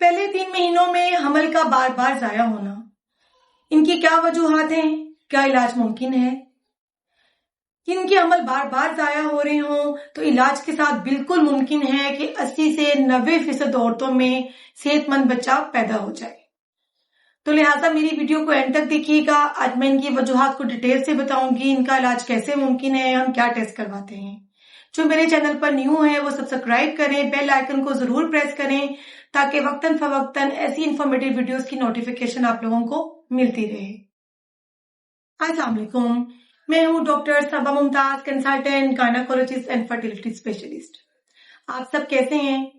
पहले 3 महीनों में हमल का बार बार जाया होना, इनकी क्या वजूहात हैं? क्या इलाज मुमकिन है? इनके हमल बार बार जाया हो रहे हों तो इलाज के साथ बिल्कुल मुमकिन है कि 80 से 90% औरतों में सेहतमंद बच्चा पैदा हो जाए। तो लिहाजा मेरी वीडियो को एंड तक देखिएगा। आज मैं इनकी वजूहात को डिटेल से बताऊंगी, इनका इलाज कैसे मुमकिन है, हम क्या टेस्ट करवाते हैं। जो मेरे चैनल पर न्यू है वो सब्सक्राइब करें, बेल आइकन को जरूर प्रेस करें ताकि वक्तन फवक्तन ऐसी इंफॉर्मेटिव वीडियोस की नोटिफिकेशन आप लोगों को मिलती रहे। अस्सलाम वालेकुम, मैं हूँ doctor Saba Mumtaz, consultant gynaecologist and fertility specialist. आप सब कैसे हैं?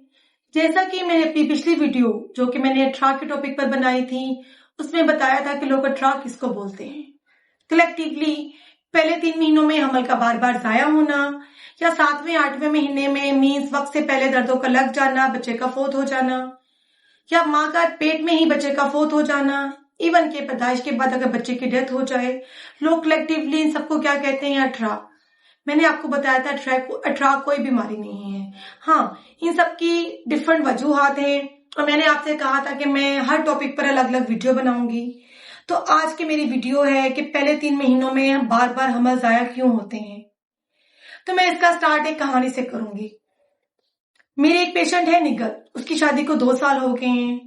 जैसा कि मैंने अपनी पिछली वीडियो जो कि मैंने अठरा के टॉपिक पर बनाई थी उसमें बताया था कि लोग अठरा किसको बोलते हैं। कलेक्टिवली पहले 3 महीनों में हमल का बार बार जाया होना या 7वें 8वें महीने में मींस वक्त से पहले दर्दों का लग जाना, बच्चे का फोत हो जाना या माँ का पेट में ही बच्चे का फोत हो जाना, इवन के पैदाइश के बाद अगर बच्चे की डेथ हो जाए, लोग कलेक्टिवली इन सबको क्या कहते हैं? अठरा। मैंने आपको बताया था अठरा कोई बीमारी नहीं है। हाँ, इन सब की डिफरेंट वजूहात हैं और मैंने आपसे कहा था कि मैं हर टॉपिक पर अलग अलग वीडियो बनाऊंगी। तो आज की मेरी वीडियो है कि पहले 3 महीनों में बार बार हमल जाया क्यों होते हैं। तो मैं इसका स्टार्ट एक कहानी से करूंगी। मेरे एक पेशेंट है निगत, उसकी शादी को 2 साल हो गए हैं।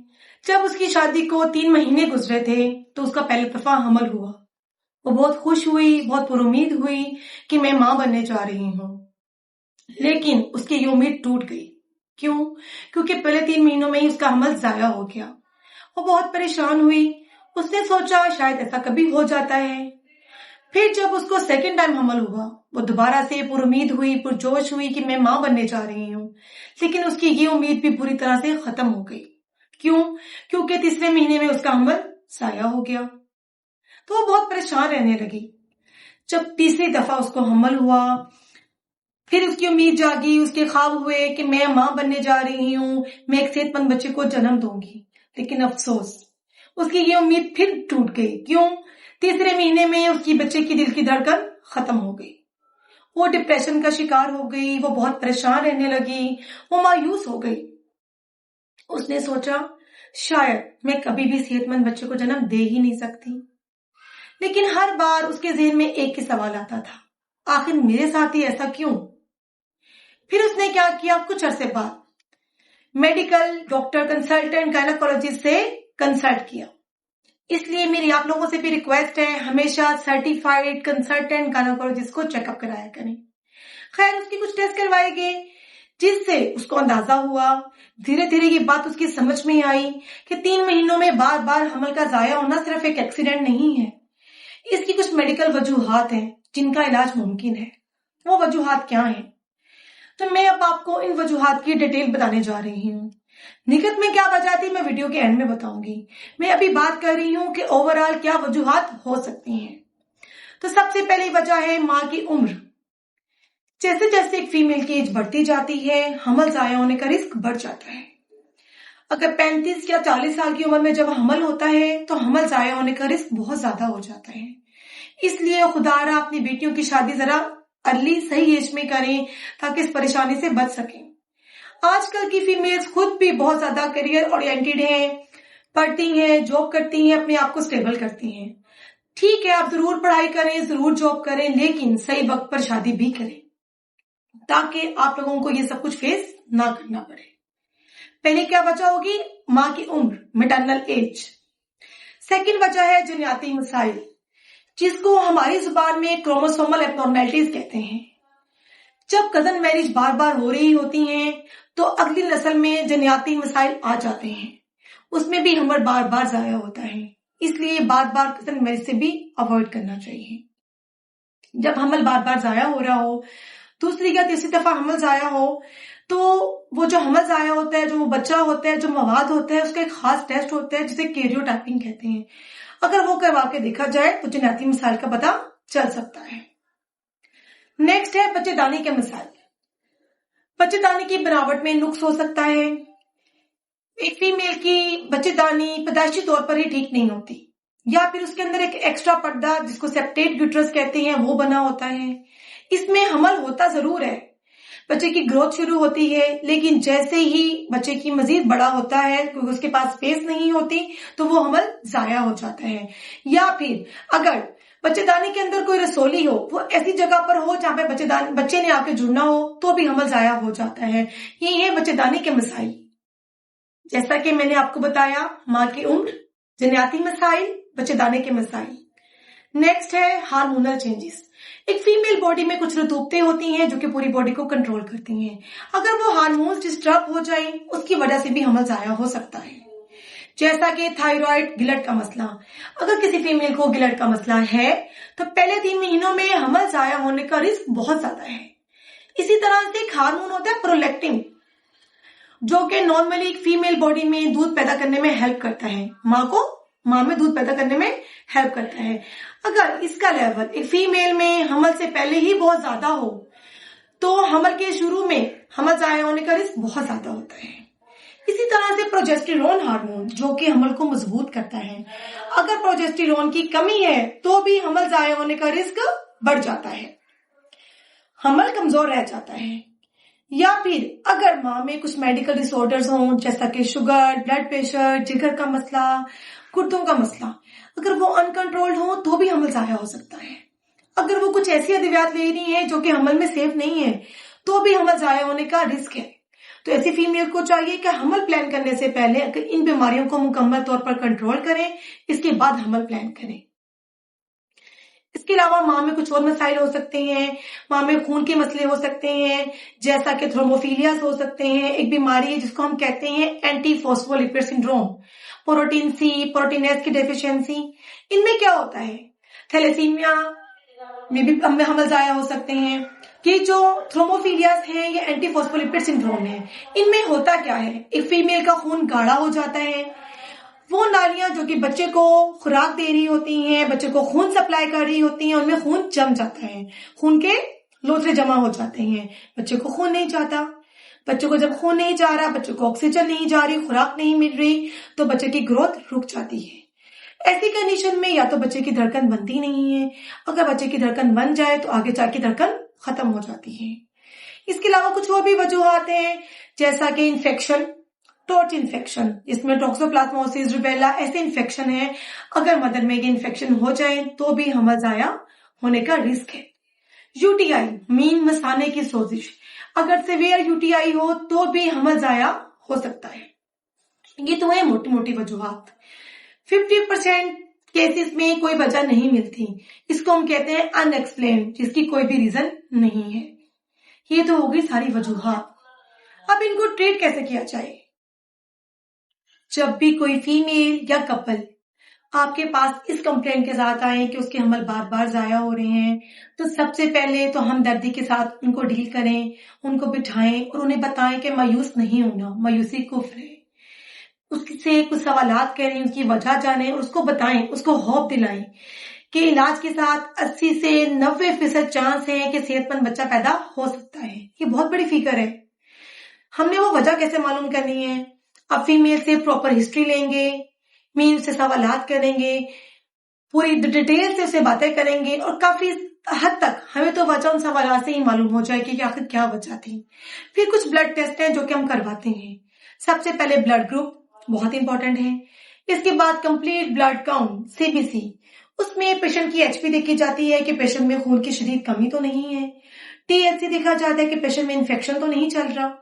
जब उसकी शादी को 3 महीने गुजरे थे तो उसका पहली दफा हमल हुआ। वो बहुत खुश हुई, बहुत पुरुमीद हुई कि मैं मां बनने जा रही हूं, लेकिन उसकी ये उम्मीद टूट गई। क्यों? क्योंकि पहले 3 महीनों में ही उसका हमल जाया हो गया। वो बहुत परेशान हुई। उसने सोचा शायद ऐसा कभी हो जाता है। फिर जब उसको सेकंड टाइम हमल हुआ, वो दोबारा से पुरुमीद हुई, पुरजोश हुई कि मैं मां बनने जा रही हूँ, लेकिन उसकी ये उम्मीद भी पूरी तरह से खत्म हो गई। क्यों? क्योंकि तीसरे महीने में उसका हमल जाया हो गया। तो वो बहुत परेशान रहने लगी। जब तीसरी दफा उसको हमल हुआ, फिर उसकी उम्मीद जागी, उसके ख्वाब हुए कि मैं मां बनने जा रही हूँ, मैं एक सेहतमंद बच्चे को जन्म दूंगी। लेकिन अफसोस, उसकी ये उम्मीद फिर टूट गई। क्यों? तीसरे महीने में उसकी बच्चे की दिल की धड़कन खत्म हो गई। वो डिप्रेशन का शिकार हो गई, वो बहुत परेशान रहने लगी, वो मायूस हो गई। उसने सोचा शायद मैं कभी भी सेहतमंद बच्चे को जन्म दे ही नहीं सकती। लेकिन हर बार उसके ज़हन में एक ही सवाल आता था, आखिर मेरे साथ ही ऐसा क्यों? फिर उसने क्या किया? कुछ अरसे बाद मेडिकल डॉक्टर कंसल्टेंट गायनेकोलॉजिस्ट से कंसल्ट किया। इसलिए मेरी आप लोगों से भी रिक्वेस्ट है, हमेशा सर्टिफाइड कंसल्टेंट गायनेकोलॉजिस्ट को चेकअप कराया करें। खैर, उसकी कुछ टेस्ट करवाए गए जिससे उसको अंदाजा हुआ, धीरे धीरे ये बात उसकी समझ में आई कि 3 महीनों में बार बार हमल का जाया होना सिर्फ एक एक्सीडेंट नहीं है। इसकी कुछ मेडिकल वजूहात हैं जिनका इलाज मुमकिन है। वो वजूहात क्या हैं? तो मैं अब आपको इन वजूहात की डिटेल बताने जा रही हूँ। निगत में क्या वजह थी मैं वीडियो के एंड में बताऊंगी। मैं अभी बात कर रही हूँ कि ओवरऑल क्या वजूहात हो सकती हैं। तो सबसे पहली वजह है माँ की उम्र। जैसे जैसे एक फीमेल की एज बढ़ती जाती है, हमल जाया होने का रिस्क बढ़ जाता है। अगर 35 या 40 साल की उम्र में जब हमल होता है तो हमल जाया होने का रिस्क बहुत ज्यादा हो जाता है। इसलिए खुदारा अपनी बेटियों की शादी जरा अर्ली सही एज में करें ताकि इस परेशानी से बच सकें। आजकल की फीमेल्स खुद भी बहुत ज्यादा करियर ओरिएंटेड हैं, पढ़ती हैं, जॉब करती हैं, अपने आप को स्टेबल करती हैं। ठीक है, आप जरूर पढ़ाई करें, जरूर जॉब करें, लेकिन सही वक्त पर शादी भी करें ताकि आप लोगों को ये सब कुछ फेस ना करना पड़े। पहले क्या वजह होगी? माँ की उम्र, मैटरनल एज। सेकंड वजह है जनियाती मसाइल, जिसको हमारी जुबान में क्रोमोसोमल एब्नॉर्मैलिटीज कहते हैं। जब कजन मैरिज बार बार हो रही होती हैं तो अगली नस्ल में जनियाती मसाइल आ जाते हैं, उसमें भी हमल बार बार जाया होता है। इसलिए बार बार कजन मैरिज से भी अवॉइड करना चाहिए। जब हमल बार बार जाया हो रहा हो, दूसरी या तीसरी दफा हमल जाया हो, तो वो जो हमल जाया होता है, जो वो बच्चा होता है, जो मवाद होता है, उसका एक खास टेस्ट होता है जिसे कैरियोटाइपिंग कहते हैं। अगर वो करवा के देखा जाए तो जनियाती मसाइल का पता चल सकता है। नेक्स्ट है बच्चेदानी के मसाइल। बच्चेदानी की बनावट में नुक्स हो सकता है। एक फीमेल की बच्चेदानी पैदाइशी तौर पर ही ठीक नहीं होती, या फिर उसके अंदर एक एक्स्ट्रा पर्दा जिसको सेप्टेट यूट्रस कहते हैं वो बना होता है। इसमें हमल होता जरूर है, बच्चे की ग्रोथ शुरू होती है, लेकिन जैसे ही बच्चे की मजीद बड़ा होता है क्योंकि उसके पास स्पेस नहीं होती तो वो हमल जाया हो जाता है। या फिर अगर बच्चेदानी के अंदर कोई रसोली हो, वो ऐसी जगह पर हो जहां पे बच्चे ने आके जुड़ना हो, तो भी हमल जाया हो जाता है। ये है बच्चेदानी के मसाइल। जैसा कि मैंने आपको बताया, माँ की उम्र, जनियाती मसाइल, बच्चेदानी के मसाइल। नेक्स्ट है हार्मोनल चेंजेस। एक फीमेल बॉडी में कुछ रतूबतें होती हैं जो कि पूरी बॉडी को कंट्रोल करती हैं। अगर वो हार्मोन्स डिस्टर्ब हो जाए, उसकी वजह से भी हमल जाया हो सकता है। जैसा कि थायराइड, गिलट का मसला। अगर किसी फीमेल को गिलट का मसला है तो पहले 3 महीनों में हमल जाया होने का रिस्क बहुत ज्यादा है। इसी तरह से एक हार्मोन होता है प्रोलैक्टिन, जो कि नॉर्मली एक फीमेल बॉडी में दूध पैदा करने में हेल्प करता है, माँ में दूध पैदा करने में हेल्प करता है। अगर इसका लेवल एक फीमेल में हमल से पहले ही बहुत ज्यादा हो तो हमल के शुरू में हमल जाया होने का रिस्क बहुत ज्यादा होता है। इसी तरह से प्रोजेस्टेरोन हार्मोन, जो कि हमल को मजबूत करता है, अगर प्रोजेस्टेरोन की कमी है तो भी हमल जाया होने का रिस्क बढ़ जाता है, हमल कमजोर रह जाता है। या फिर अगर माँ में कुछ मेडिकल डिसऑर्डर्स हों, जैसा कि शुगर, ब्लड प्रेशर, जिगर का मसला, गुर्दों का मसला, अगर वो अनकंट्रोल्ड हो तो भी हमल जाया हो सकता है। अगर वो कुछ ऐसी अद्वियात ले रही है जो कि हमल में सेफ नहीं है तो भी हमल जाया होने का रिस्क है। तो ऐसी फीमेल को चाहिए कि हमल प्लान करने से पहले इन बीमारियों को मुकम्मल तौर पर कंट्रोल करें, इसके बाद हमल प्लान करें। इसके अलावा माँ में कुछ और मसाइल हो सकते हैं। माँ में खून के मसले हो सकते हैं, जैसा कि थ्रोम्बोफिलियास हो सकते हैं। एक बीमारी है जिसको हम कहते हैं anti phospholipid syndrome, protein C, protein S की डेफिशिएंसी। इनमें क्या होता है, थैलेसीमिया में भी हमल जाया हो सकते हैं। कि जो थ्रोम्बोफिलियास है ये एंटी फॉस्फोलिपिड सिंड्रोम है। इनमें होता क्या है, एक फीमेल का खून गाढ़ा हो जाता है। वो नालियां जो कि बच्चे को खुराक दे रही होती हैं, बच्चे को खून सप्लाई कर रही होती हैं, उनमें खून जम जाता है, खून के लोथड़े जमा हो जाते हैं, बच्चे को खून नहीं जाता। बच्चे को जब खून नहीं जा रहा, बच्चे को ऑक्सीजन नहीं जा रही, खुराक नहीं मिल रही, तो बच्चे की ग्रोथ रुक जाती है। ऐसी कंडीशन में या तो बच्चे की धड़कन बनती नहीं है, अगर बच्चे की धड़कन बन जाए तो आगे जाके धड़कन खत्म हो जाती है। इसके अलावा कुछ और भी वजूहात हैं, जैसा कि इन्फेक्शन, टोर्च इन्फेक्शन, जिसमें टॉक्सोप्लाज्मोसिस, रुबेला ऐसे इन्फेक्शन है। अगर मदर में ये इन्फेक्शन हो जाए तो भी हमल जाया होने का रिस्क है। यूटीआई, मीन मसाने की सोजिश, अगर सिवियर यूटीआई हो तो भी हमल जाया हो सकता है। ये तो है मोटी मोटी वजूहात। 50% केसेस में कोई वजह नहीं मिलती, इसको हम कहते हैं अनएक्सप्लेन्ड, जिसकी कोई भी रीजन नहीं है। ये तो हो गई सारी वजूहात। अब इनको ट्रीट कैसे किया जाए। जब भी कोई फीमेल या कपल आपके पास इस कंप्लेंट के साथ आए कि उसके हमल बार बार जाया हो रहे हैं, तो सबसे पहले तो हमदर्दी के साथ उनको डील करें, उनको बिठाएं और उन्हें बताएं कि मायूस नहीं होना, मायूसी कुफ्र है। उससे कुछ सवालात करें, उसकी वजह जानें और उसको बताएं, उसको होप दिलाएं कि इलाज के साथ 80 से 90% चांस है कि सेहतमंद बच्चा पैदा हो सकता है। ये बहुत बड़ी फिक्र है। हमने वो वजह कैसे मालूम करनी है। अब फीमेल से प्रॉपर हिस्ट्री लेंगे, मीन से सवालात करेंगे, पूरी डिटेल से उसे बातें करेंगे और काफी हद तक हमें तो वजह उन सवालात से ही मालूम हो जाएगी कि आखिर क्या वजह थी। फिर कुछ ब्लड टेस्ट हैं जो कि हम करवाते हैं। सबसे पहले ब्लड ग्रुप बहुत इंपॉर्टेंट है। इसके बाद कंप्लीट ब्लड काउंट, सीबीसी, उसमें पेशेंट की एचपी देखी जाती है कि पेशेंट में खून की शदीद कमी तो नहीं है। टीएचसी देखा जाता है कि पेशेंट में इन्फेक्शन तो नहीं चल रहा।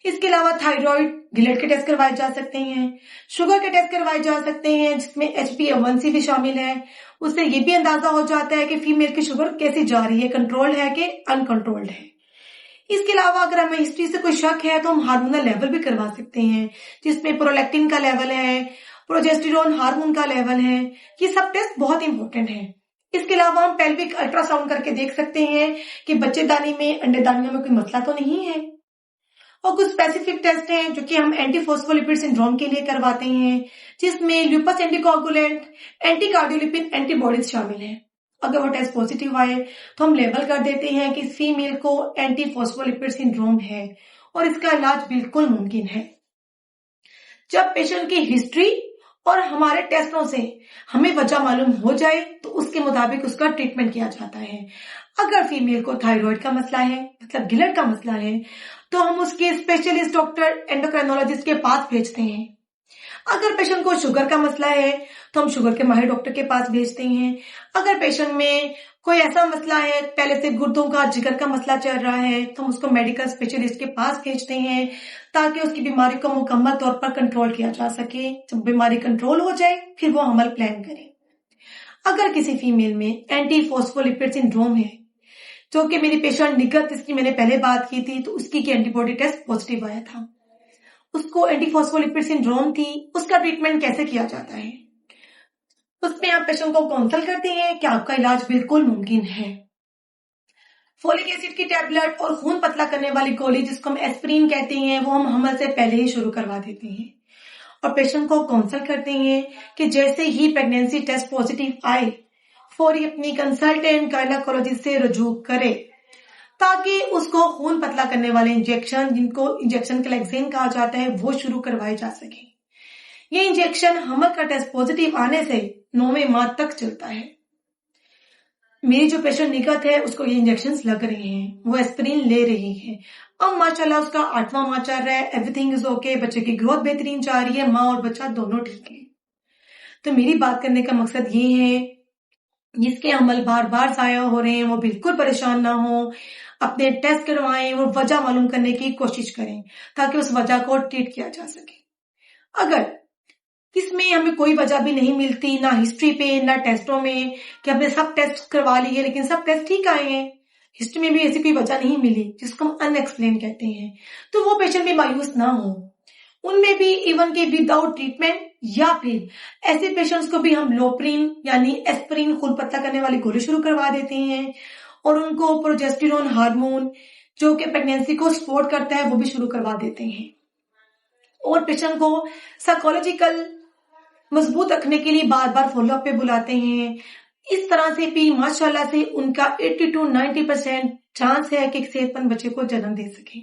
इसके अलावा थायराइड, गिलेट के टेस्ट करवाए जा सकते हैं, शुगर के टेस्ट करवाए जा सकते हैं, जिसमें HbA1c भी शामिल है। उससे ये भी अंदाजा हो जाता है कि फीमेल की शुगर कैसी जा रही है, कंट्रोल्ड है कि अनकंट्रोल्ड है। इसके अलावा अगर हमें हिस्ट्री से कोई शक है तो हम हार्मोनल लेवल भी करवा सकते हैं, जिसमें प्रोलैक्टिन का लेवल है, प्रोजेस्टेरोन हार्मोन का लेवल है। ये सब टेस्ट बहुत इंपॉर्टेंट है। इसके अलावा हम पेल्विक अल्ट्रासाउंड करके देख सकते हैं कि बच्चेदानी में, अंडेदानियों में कोई मसला तो नहीं है। और कुछ स्पेसिफिक टेस्ट हैं जो कि हम एंटी फॉस्फोलिपिड सिंड्रोम के लिए करवाते हैं, जिसमें lupus anticoagulant, anti cardiolipin antibodies शामिल हैं। अगर वो टेस्ट पॉजिटिव आए तो हम लेबल कर देते हैं कि इस फीमेल को एंटी फॉस्फोलिपिड सिंड्रोम है और इसका इलाज बिल्कुल मुमकिन है। जब पेशेंट की हिस्ट्री اور ہمارے ٹیسٹوں سے ہمیں وجہ معلوم ہو جائے تو اس کے مطابق اس کا ٹریٹمنٹ کیا جاتا ہے. اگر فیمیل کو تھائرائیڈ کا مسئلہ ہے, مطلب گلٹ کا مسئلہ ہے, تو ہم اس کے اسپیشلسٹ ڈاکٹر اینڈوکرائنولوجسٹ کے پاس بھیجتے ہیں. اگر پیشنٹ کو شوگر کا مسئلہ ہے تو ہم شوگر کے ماہر ڈاکٹر کے پاس بھیجتے ہیں. اگر پیشنٹ میں کوئی ایسا مسئلہ ہے, پہلے سے گردوں کا جگر کا مسئلہ چل رہا ہے, تو ہم اس کو میڈیکل اسپیشلسٹ کے پاس بھیجتے ہیں تاکہ اس کی بیماری کو مکمل طور پر کنٹرول کیا جا سکے. جب بیماری کنٹرول ہو جائے پھر وہ حمل پلان کریں. اگر کسی فیمیل میں اینٹی فاسفولپڈ سنڈروم ہے, جو کہ میری پیشنٹ نگت, اس کی میں نے پہلے بات کی تھی, تو اس کی اینٹی باڈی ٹیسٹ پازیٹیو آیا تھا, اس کو اینٹی فاسفولپڈ سنڈروم تھی. اس کا ٹریٹمنٹ کیسے کیا جاتا ہے؟ اس میں آپ پیشنٹ کو کونسل کرتے ہیں کہ آپ کا علاج بالکل ممکن ہے. فولک ایسڈ کی ٹیبلٹ اور خون پتلا کرنے والی گولی, جس کو ہم ایسپرین کہتے ہیں, وہ ہم حمل سے پہلے ہی شروع کروا دیتے ہیں. اور پیشنٹ کو کونسل کرتے ہیں کہ جیسے ہی پریگنینسی ٹیسٹ پازیٹیو آئے فوری اپنی کنسلٹینٹ گائنیکولوجسٹ سے رجوع کرے تاکہ اس کو خون پتلا کرنے والے انجیکشن, جن کو انجیکشن کلیکسین کہا جاتا ہے, وہ شروع کروائے جا سکیں. یہ انجیکشن حمل کا ٹیسٹ پازیٹیو آنے سے 9ویں ماہ تک چلتا ہے. میری جو پیشنٹ نگت ہے اس کو یہ انجیکشنز لگ رہے ہیں, وہ ایسپرین لے رہی ہے. اب ماشاءاللہ اس کا 8واں ماہ چل رہا ہے, ایوری تھنگ از اوکے, بچے کی گروتھ بہترین جا رہی ہے, ماں اور بچہ دونوں ٹھیک ہیں. تو میری بات کرنے کا مقصد یہ ہے, جس کے عمل بار بار ضائع ہو رہے ہیں وہ بالکل پریشان نہ ہوں, اپنے ٹیسٹ کروائیں اور وجہ معلوم کرنے کی کوشش کریں تاکہ اس وجہ کو ٹریٹ کیا جا سکے. اگر اس میں ہمیں کوئی وجہ بھی نہیں ملتی, نہ ہسٹری پہ نہ ٹیسٹوں میں, کہ ہم نے سب ٹیسٹ کروا لیے لیکن سب ٹیسٹ ٹھیک آئے ہیں, ہسٹری میں بھی ایسی کوئی وجہ نہیں ملی, جس کو ہم ان ایکسپلین کہتے ہیں, تو وہ پیشنٹ بھی مایوس نہ ہو. ان میں بھی ایون کہ ود آؤٹ ٹریٹمنٹ, یا پھر ایسے پیشنٹس کو بھی ہم لوپرین یعنی ایسپرین خون پتلا کرنے والی گولی شروع کروا دیتے ہیں, اور ان کو پروجیسٹیرون ہارمون جو کہ پریگنینسی کو سپورٹ کرتا ہے وہ بھی شروع کروا دیتے ہیں. اور پیشنٹ کو سائیکولوجیکل مضبوط رکھنے کے لیے بار بار فالو اپ پہ بلاتے ہیں. اس طرح سے بھی ماشاءاللہ سے ان کا 80 to 90% چانس ہے کہ ایک صحت مند بچے کو جنم دے سکیں.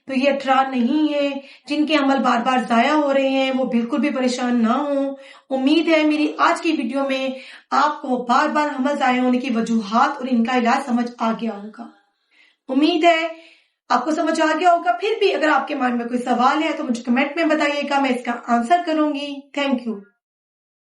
تو یہ 18 نہیں ہے جن کے عمل بار بار ضائع ہو رہے ہیں, وہ بالکل بھی پریشان نہ ہوں. امید ہے میری آج کی ویڈیو میں آپ کو بار بار عمل ضائع ہونے کی وجوہات اور ان کا علاج سمجھ آ گیا ہوگا. امید ہے آپ کو سمجھ آ گیا ہوگا. پھر بھی اگر آپ کے مائنڈ میں کوئی سوال ہے تو مجھے کمنٹ میں بتائیے گا, میں اس کا آنسر کروں گی. Thank you.